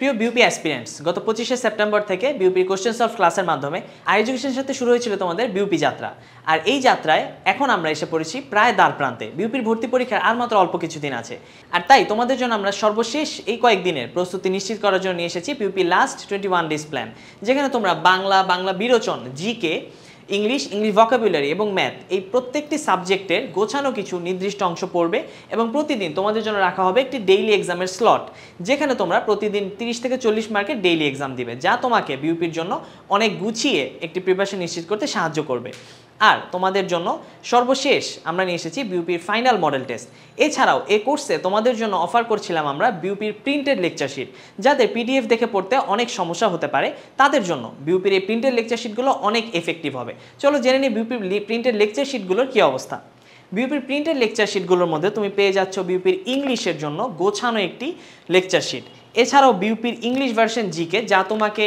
প্রিয় BUP aspirants, গত 25শে September থেকে বিউপির কোশ্চেন সলভ ক্লাসের মাধ্যমে এডুকেশনের সাথে শুরু হয়েছিল তোমাদের বিউপি যাত্রা। আর এই যাত্রায় এখন আমরা এসে পড়েছি প্রায় দ্বার প্রান্তে। বিউপির ভর্তি পরীক্ষার আর মাত্র অল্প কিছুদিন আছে। আর তাই তোমাদের জন্য আমরা সর্বশেষ এই কয়েকদিনের প্রস্তুতি নিশ্চিত করার জন্য নিয়ে এসেছি বিউপি লাস্ট 21 ডেজ প্ল্যান, যেখানে তোমরা বাংলা বিরোচন, জিকে, ইংলিশ ভোকাবুলারি এবং ম্যাথ এই প্রত্যেকটি সাবজেক্টের গোছানো কিছু নির্দিষ্ট অংশ পড়বে এবং প্রতিদিন তোমাদের জন্য রাখা হবে একটি ডেইলি এক্সামের স্লট, যেখানে তোমরা প্রতিদিন 30 থেকে 40 মার্কের ডেইলি এক্সাম দিবে, যা তোমাকে বিউপির জন্য অনেক গুছিয়ে একটি প্রিপারেশন নিশ্চিত করতে সাহায্য করবে। আর তোমাদের জন্য সর্বশেষ আমরা নিয়ে এসেছি বিউপির ফাইনাল মডেল টেস্ট। এছাড়াও এই কোর্সে তোমাদের জন্য অফার করছিলাম আমরা বিউপির প্রিন্টেড লেকচার শিট, যাদের পিডিএফ দেখে পড়তে অনেক সমস্যা হতে পারে, তাদের জন্য বিউপির এই প্রিন্টেড লেকচার শিটগুলো অনেক এফেক্টিভ হবে। চলো জেনে নিই বিউপির প্রিন্টেড লেকচার শিটগুলোর কী অবস্থা। বিউপির প্রিন্টেড লেকচার শিটগুলোর মধ্যে তুমি পেয়ে যাচ্ছ বিউপির ইংলিশের জন্য গোছানো একটি লেকচার শিট। এছাড়াও বিউপির ইংলিশ ভার্সন জিকে, যা তোমাকে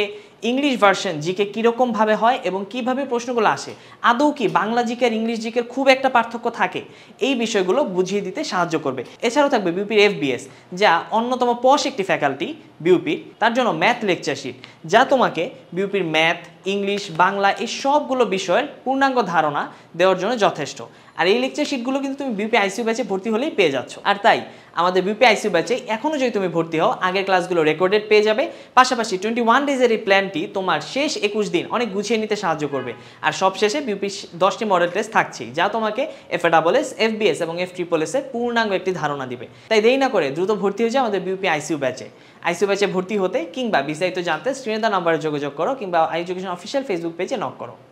ইংলিশ ভার্সন জিকে কীরকমভাবে হয় এবং কিভাবে প্রশ্নগুলো আসে, আদৌ কি বাংলা জিকে আর ইংলিশ জিকের খুব একটা পার্থক্য থাকে, এই বিষয়গুলো বুঝিয়ে দিতে সাহায্য করবে। এছাড়াও থাকবে বিউপির এফবিএস, যা অন্যতম পশ একটি ফ্যাকাল্টি বিউপির, তার জন্য ম্যাথ লেকচার শিট, যা তোমাকে বিউপির ম্যাথ, ইংলিশ, বাংলা এই সবগুলো বিষয়ের পূর্ণাঙ্গ ধারণা দেওয়ার জন্য যথেষ্ট। আর এই লেকচার শিটগুলো কিন্তু তুমি বিউপি আইসিইউ ব্যাচে ভর্তি হলেই পেয়ে যাচ্ছ। আর তাই আমাদের বিউপি আইসিইউ ব্যাচে এখনও যদি তুমি ভর্তি হও, আগের ক্লাসগুলো রেকর্ডেড পেয়ে যাবে। পাশাপাশি 21 ডেজের এই প্ল্যানটি তোমার শেষ 21 দিন অনেক গুছিয়ে নিতে সাহায্য করবে। আর সবশেষে বিউপি 10টি মডেল টেস্ট থাকছেই, যা তোমাকে এফএডাবলএস, এফবিএস এবং এফট্রিপলএস এর পূর্ণাঙ্গ একটি ধারণা দিবে। তাই দেরি না করে দ্রুত ভর্তি হয়ে যাও আমাদের বিউপি আইসিইউ ব্যাচে। আইসিইউ ব্যাচে ভর্তি হতে কিংবা বিস্তারিত জানতে স্ক্রিনে দেওয়া নাম্বারে যোগাযোগ করো কিংবা এডুকেশন অফিসিয়াল ফেসবুক পেজে নক করো।